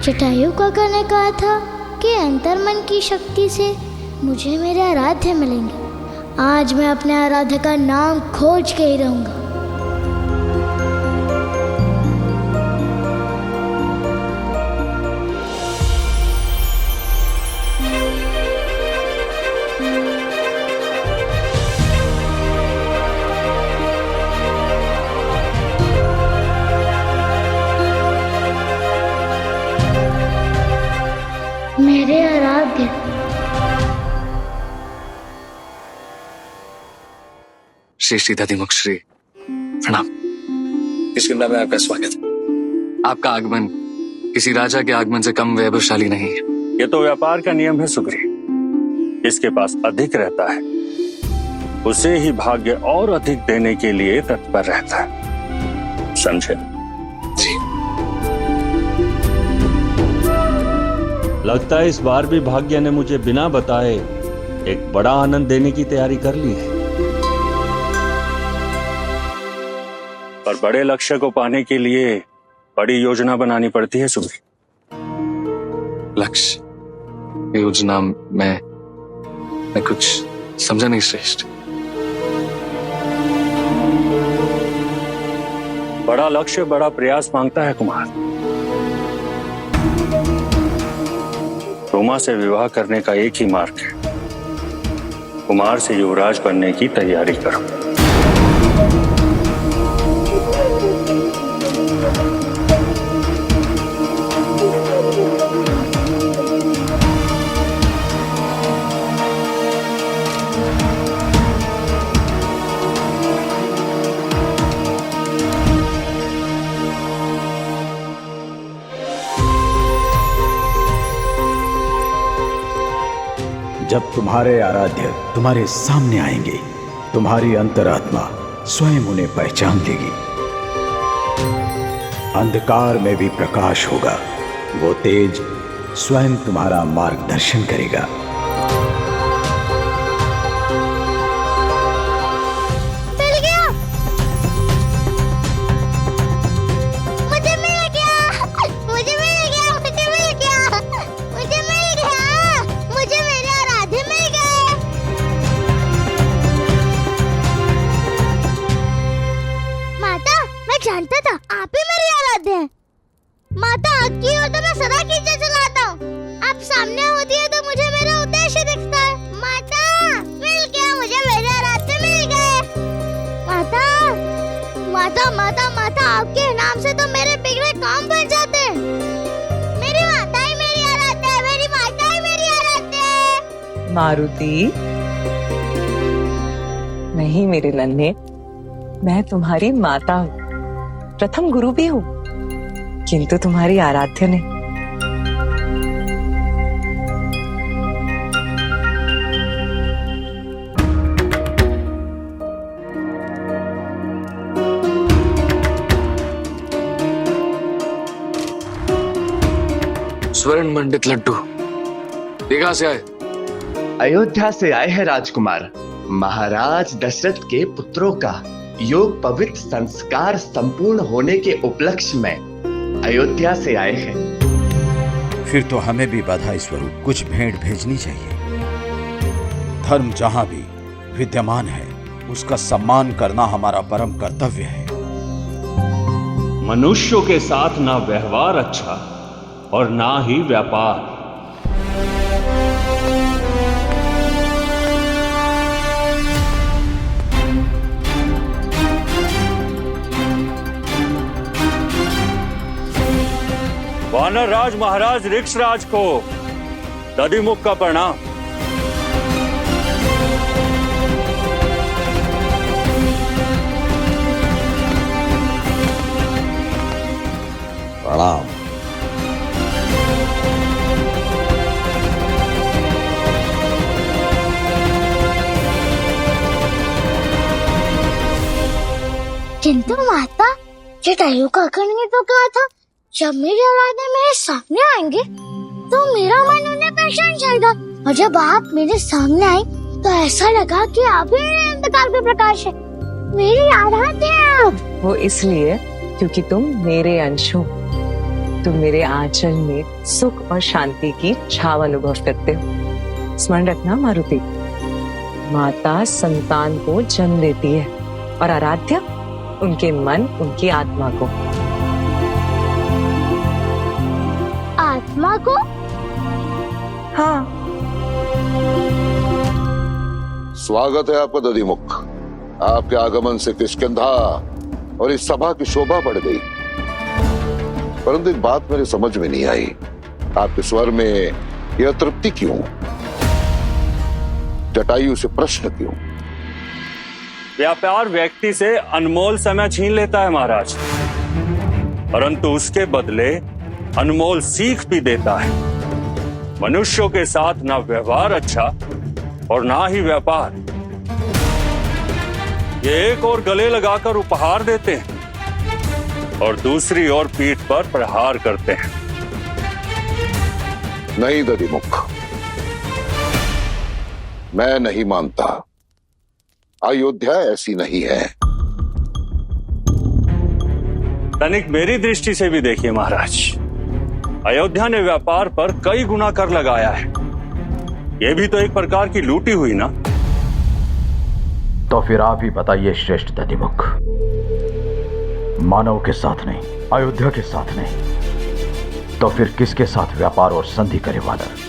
जटायु काका ने कहा था कि अंतर्मन की शक्ति से मुझे मेरे आराध्य मिलेंगे। आज मैं अपने आराध्य का नाम खोज के ही रहूंगा। मेरे आराध्य। श्री श्री दधिमुख श्री प्रणाम। इस गंगा में आपका स्वागत है। आपका आगमन किसी राजा के आगमन से कम वैभवशाली नहीं है। ये तो व्यापार का नियम है सुग्री। इसके पास अधिक रहता है उसे ही भाग्य और अधिक देने के लिए तत्पर रहता है, समझे? जी। लगता है इस बार भी भाग्य ने मुझे बिना बताए एक बड़ा आनंद देने की तैयारी कर ली है। पर बड़े लक्ष्य को पाने के लिए बड़ी योजना बनानी पड़ती है सुग्री। लक्ष्य योजना मैं कुछ समझा नहीं श्रेष्ठ। बड़ा लक्ष्य बड़ा प्रयास मांगता है कुमार। रोमा से विवाह करने का एक ही मार्ग है, कुमार से युवराज बनने की तैयारी करो। जब तुम्हारे आराध्य तुम्हारे सामने आएंगे, तुम्हारी अंतरात्मा स्वयं उन्हें पहचान लेगी। अंधकार में भी प्रकाश होगा, वो तेज स्वयं तुम्हारा मार्गदर्शन करेगा। मिल गया, मुझे मिल गया, मुझे मिल गया, मुझे मिल गया, मुझे मिल गया, मुझे मेरे आराध्य मिल गए। माता, मैं जानता था आप ही मेरी आराध्य हैं। माता, आपकी ओर तो मैं सदा खींचे चलाता हूँ। आप सामने होती है तो मुझे मेरा उद्देश्य दिखता है। माता, मिल गया, मुझे मेरे आराध्य मिल गए। माता, माता, माता, माता, आपके नाम से तो मेरे बिगड़े काम बन जाते हैं। मेरी माता ही मेरी आराध्य है, मेरी माता ही मेरी आराध्य है। मारुति, नहीं मेरे नन्हे, मैं तुम्हारी माता हूँ, प्रथम गुरु भी हूँ, किंतु तुम्हारी आराध्य नहीं। स्वर्ण मंडित लड्डू ये कहां से आए? अयोध्या से आए हैं राजकुमार। महाराज दशरथ के पुत्रों का योग पवित्र संस्कार संपूर्ण होने के उपलक्ष्य में अयोध्या से आए हैं। फिर तो हमें भी बधाई स्वरूप कुछ भेंट भेजनी चाहिए। धर्म जहां भी विद्यमान है, उसका सम्मान करना हमारा परम कर्तव्य है। मनुष्यों के साथ ना व्यवहार अच्छा और ना ही व्यापार। वानर राज महाराज ऋक्षराज को दधिमुख का प्रणाम। प्रणाम। किंतु माता, जटायु काका ने तो कहा था जब मेरे आराध्य मेरे सामने आएंगे तो मेरा मन उन्हें पहचान जाएगा। और जब आप मेरे सामने आए तो ऐसा लगा कि आप ही मेरे अंधकार के प्रकाश है, मेरी आराध्य हैं आप। वो इसलिए क्योंकि तुम मेरे अंश हो। तुम मेरे आंचल में सुख और शांति की छाव अनुभव करते हो। स्मरण रखना मारुति, माता संतान को जन्म देती है और आराध्या उनके मन, उनकी आत्मा को। आत्मा को? हाँ, स्वागत है आपका दधिमुख। आपके आगमन से किष्किंधा और इस सभा की शोभा बढ़ गई, परंतु एक बात मेरे समझ में नहीं आई, आपके स्वर में यह तृप्ति क्यों? जटायु से प्रश्न क्यों? व्यापार व्यक्ति से अनमोल समय छीन लेता है महाराज, परंतु उसके बदले अनमोल सीख भी देता है। मनुष्यों के साथ ना व्यवहार अच्छा और ना ही व्यापार। ये एक और गले लगाकर उपहार देते हैं और दूसरी ओर पीठ पर प्रहार करते हैं। नहीं दधिमुख, मैं नहीं मानता। अयोध्या ऐसी नहीं है। तनिक मेरी दृष्टि से भी देखिए महाराज, अयोध्या ने व्यापार पर कई गुना कर लगाया है। यह भी तो एक प्रकार की लूटी हुई ना। तो फिर आप ही बताइए श्रेष्ठ दधिमुख, मानव के साथ नहीं, अयोध्या के साथ नहीं, तो फिर किसके साथ व्यापार और संधि करे वानर?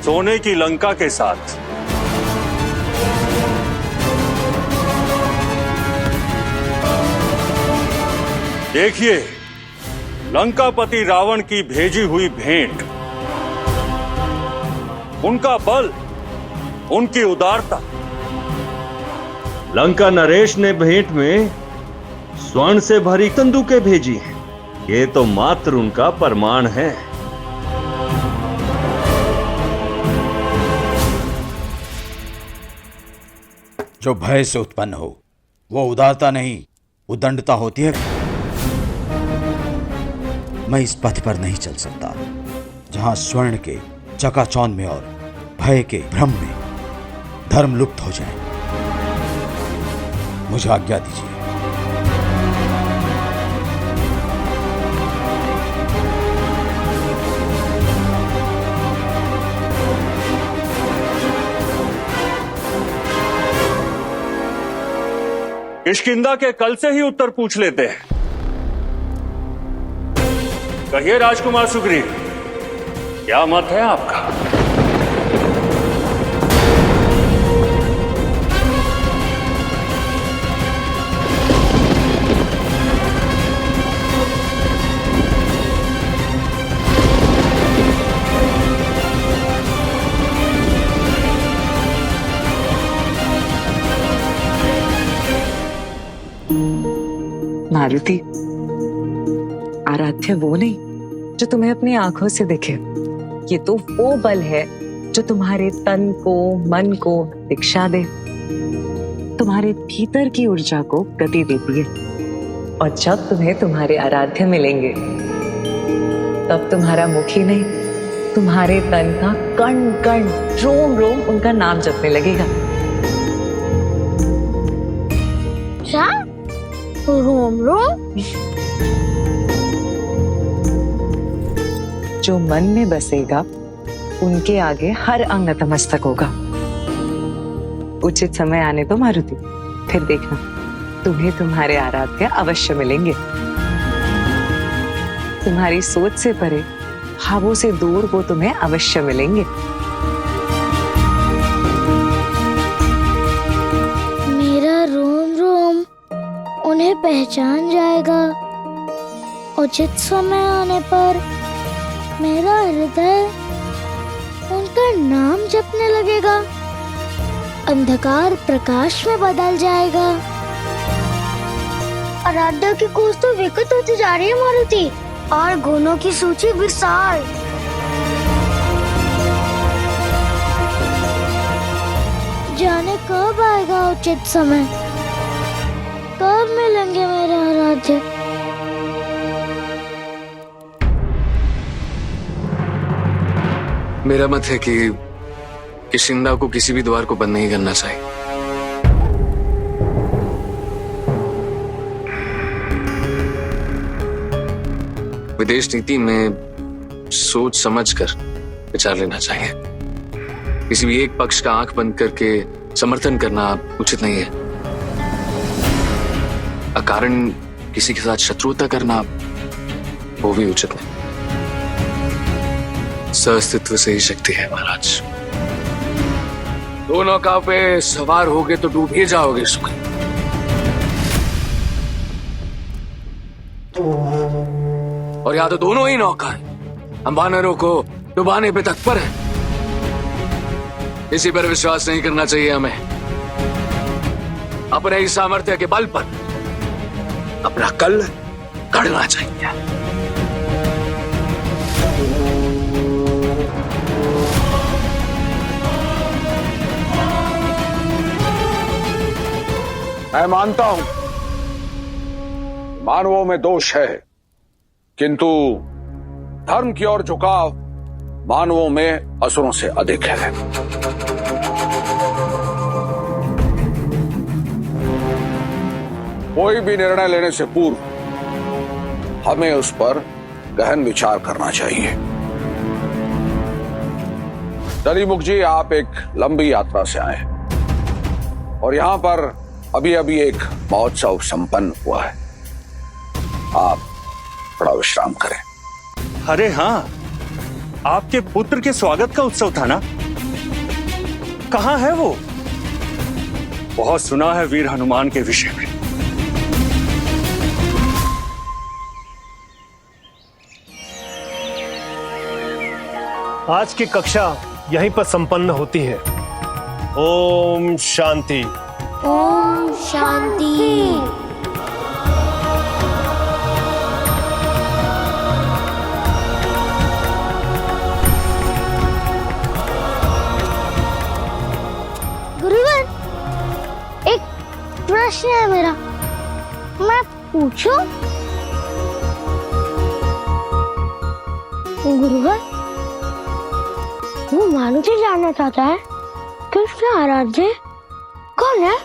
सोने की लंका के साथ। देखिए, लंकापति रावण की भेजी हुई भेंट, उनका बल, उनकी उदारता। लंका नरेश ने भेंट में स्वर्ण से भरी बंदूकें भेजी हैं। ये तो मात्र उनका प्रमाण है। जो भय से उत्पन्न हो वो उदारता नहीं, उदंडता होती है। मैं इस पथ पर नहीं चल सकता जहां स्वर्ण के चकाचौंध में और भय के भ्रम में धर्म लुप्त हो जाए। मुझे आज्ञा दीजिए। किष्किंधा के कल से ही उत्तर पूछ लेते हैं। कहिए राजकुमार सुग्रीव, क्या मत है आपका? मारुति, आराध्य वो नहीं जो तुम्हें अपनी आंखों से दिखे। ये तो वो बल है जो तुम्हारे तन को, मन को दिक्षा दे, तुम्हारे भीतर की ऊर्जा को गति देती है। और जब तुम्हें तुम्हारे आराध्य मिलेंगे, तब तुम्हारा मुख ही नहीं, तुम्हारे तन का कण कण, रोम रोम उनका नाम जपने लगेगा। क्या? रोम रोम? जो मन में बसेगा उनके आगे हर अंग नतमस्तक होगा। उचित समय आने दो मारुति, फिर देखना तुम्हें तुम्हारे आराध्य अवश्य मिलेंगे। तुम्हारी सोच से परे, भावों से दूर वो तुम्हें अवश्य मिलेंगे। मेरा रोम रोम उन्हें पहचान जाएगा। उचित समय आने पर मेरा हृदय उनका नाम जपने लगेगा। अंधकार प्रकाश में बदल जाएगा। आराध्या की खोज तो विकट होती जा रही है मारुति, और गुणों की सूची विशाल। जाने कब आएगा उचित समय, कब मिलेंगे मेरे आराध्य। मेरा मत है कि किष्किंधा को किसी भी द्वार को बंद नहीं करना चाहिए। विदेश नीति में सोच समझकर विचार लेना चाहिए। किसी भी एक पक्ष का आंख बंद करके समर्थन करना उचित नहीं है। अकारण किसी के साथ शत्रुता करना वो भी उचित नहीं। सहअस्तित्व से ही शक्ति है महाराज। दो नौकाओं पे सवार होगे तो डूब ही जाओगे सुख। और या तो दोनों ही नौकाएं हम वानरों को डुबाने पे तत्पर हैं। इसी पर विश्वास नहीं करना चाहिए हमें। अपने ही सामर्थ्य के बल पर अपना कल गढ़ना चाहिए। मैं मानता हूं मानवों में दोष है, किंतु धर्म की ओर झुकाव मानवों में असुरों से अधिक है। कोई भी निर्णय लेने से पूर्व हमें उस पर गहन विचार करना चाहिए। दधिमुख जी, आप एक लंबी यात्रा से आए और यहां पर अभी अभी एक महोत्सव संपन्न हुआ है। आप थोड़ा विश्राम करें। अरे हाँ, आपके पुत्र के स्वागत का उत्सव था ना? कहां है वो? बहुत सुना है वीर हनुमान के विषय में। आज की कक्षा यहीं पर संपन्न होती है। ओम शांति। ओम शांति। गुरुवर, एक प्रश्न है मेरा, मैं पूछूं? गुरुवर, वो मानू जी जानना चाहता है कि उसका आराध्य कौन है?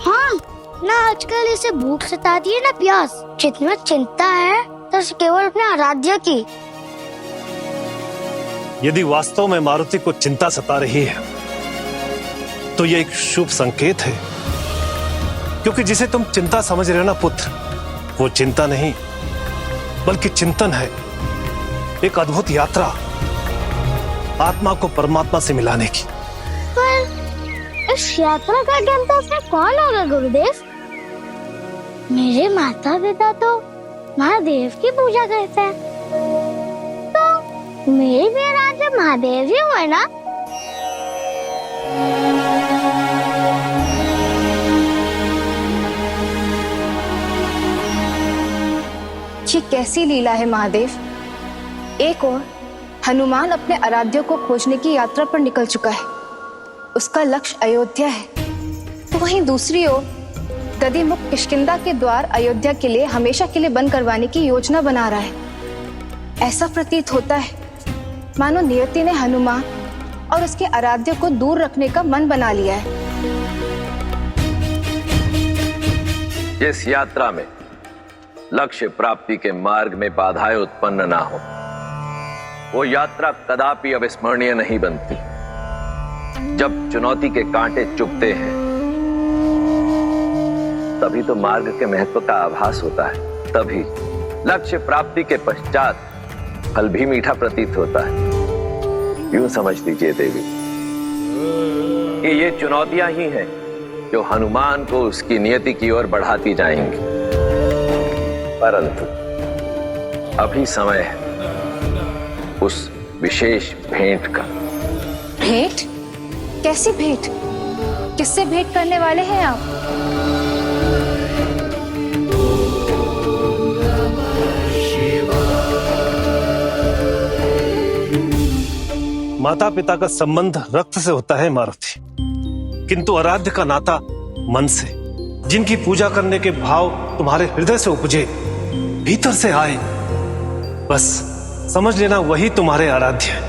हाँ, ना आजकल इसे भूख सताती है ना प्यास। जितना चिंता है तो केवल अपने आराध्य की। यदि वास्तव में मारुति को चिंता सता रही है तो ये एक शुभ संकेत है, क्योंकि जिसे तुम चिंता समझ रहे हो ना पुत्र, वो चिंता नहीं बल्कि चिंतन है। एक अद्भुत यात्रा आत्मा को परमात्मा से मिलाने की। पर इस यात्रा का ज्ञाता उसमें कौन होगा गुरुदेव? मेरे माता पिता तो महादेव की पूजा करते हैं, तो मेरे भी आराध्य महादेव ही हुए ना? ये कैसी लीला है महादेव। एक और हनुमान अपने आराध्य को खोजने की यात्रा पर निकल चुका है, उसका लक्ष्य अयोध्या है, तो वहीं दूसरी ओर दधिमुख किष्किंधा के द्वार अयोध्या के लिए हमेशा के लिए बंद करवाने की योजना बना रहा है। ऐसा प्रतीत होता है मानो नियति ने हनुमान और उसके आराध्य को दूर रखने का मन बना लिया है। इस यात्रा में लक्ष्य प्राप्ति के मार्ग में बाधाएं उत्पन्न ना हो, वो यात्रा कदापि अविस्मरणीय नहीं बनती। जब चुनौती के कांटे चुभते हैं तभी तो मार्ग के महत्व का आभास होता है। तभी लक्ष्य प्राप्ति के पश्चात फल भी मीठा प्रतीत होता है। यूं समझ लीजिए देवी कि ये चुनौतियां ही हैं जो हनुमान को उसकी नियति की ओर बढ़ाती जाएंगी। परंतु अभी समय है उस विशेष भेंट का। भेंट? कैसी भेंट? किससे भेंट करने वाले हैं आप? माता पिता का संबंध रक्त से होता है मारुति। किंतु आराध्य का नाता मन से, जिनकी पूजा करने के भाव तुम्हारे हृदय से उपजे, भीतर से आए, बस समझ लेना वही तुम्हारे आराध्य है।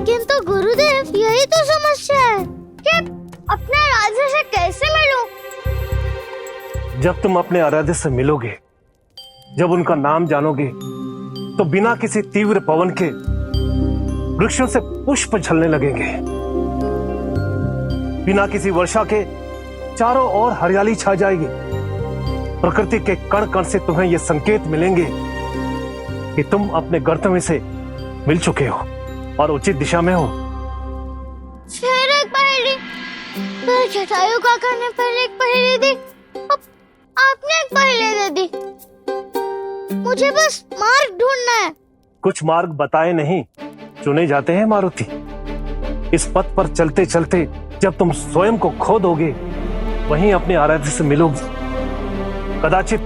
किंतु गुरुदेव, यही तो समस्या है कि अपने आराध्य से कैसे मिलूं? जब तुम अपने आराध्य से मिलोगे, जब उनका नाम जानोगे, तो बिना किसी तीव्र पवन के वृक्षों से पुष्प झलने लगेंगे, बिना किसी वर्षा के चारों ओर हरियाली छा जाएगी। प्रकृति के कण कण से तुम्हें ये संकेत मिलेंगे कि तुम अपने गंतव्य से मिल चुके हो और उचित दिशा में हो। फिर एक पहेली, फिर जटायु काका ने पहले एक पहेली दी, अब आपने एक पहेली दे दी। मुझे बस मार्ग ढूंढना है। कुछ मार्ग बताए नहीं, चुने जाते हैं मारुति। इस पथ पर चलते चलते जब तुम स्वयं को खो दोगे, वहीं अपने आराध्य से मिलोगे। कदाचित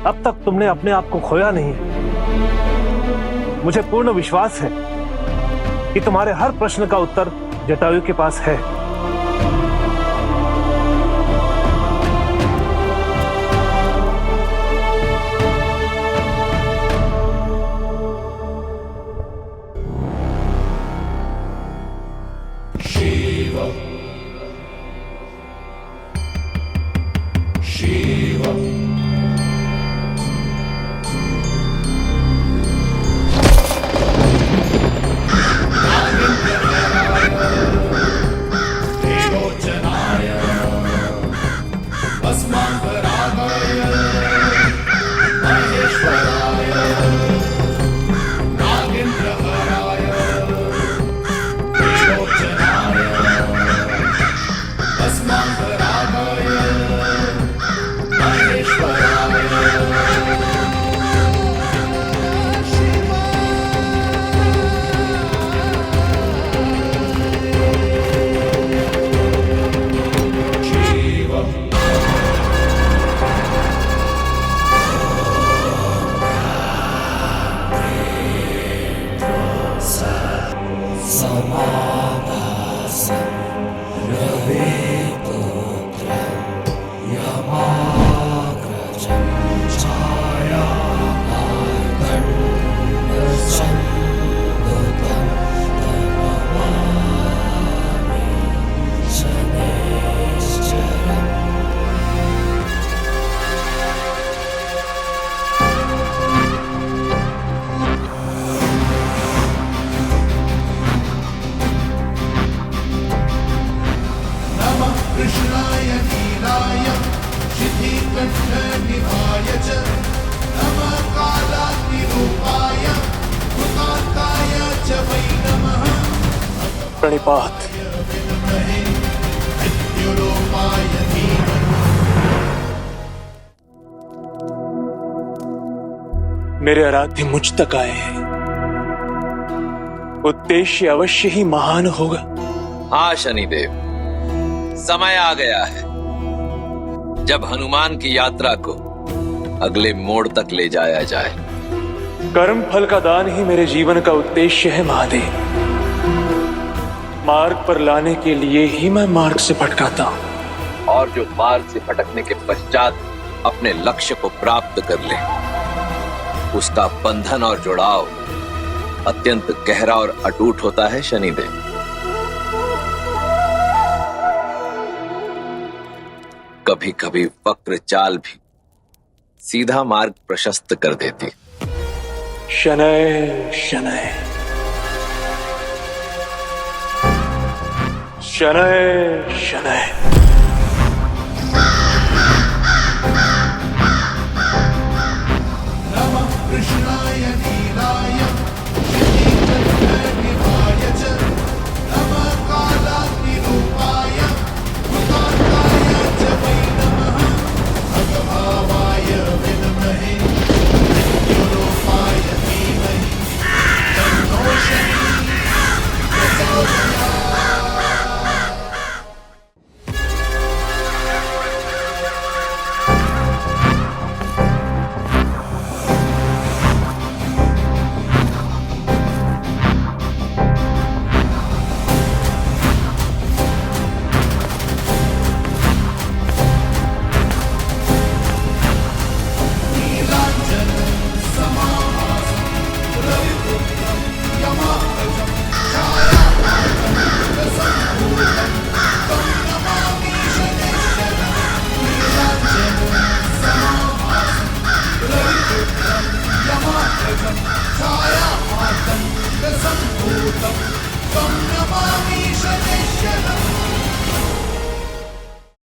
अब तक तुमने अपने आप को खोया नहीं है। मुझे पूर्ण विश्वास है कि तुम्हारे हर प्रश्न का उत्तर जटायु के पास है। प्रणिपात। मेरे आराध्य मुझ तक आए हैं, उद्देश्य अवश्य ही महान होगा। हाँ शनिदेव, समय आ गया है जब हनुमान की यात्रा को अगले मोड़ तक ले जाया जाए। कर्म फल का दान ही मेरे जीवन का उद्देश्य है महादेव। मार्ग पर लाने के लिए ही मैं मार्ग से भटकाता हूँ, और जो मार्ग से भटकने के पश्चात अपने लक्ष्य को प्राप्त कर ले, उसका बंधन और जुड़ाव अत्यंत गहरा और अटूट होता है शनिदेव। कभी कभी वक्र चाल भी सीधा मार्ग प्रशस्त कर देती। शनैः शनैः शनैः शनैः।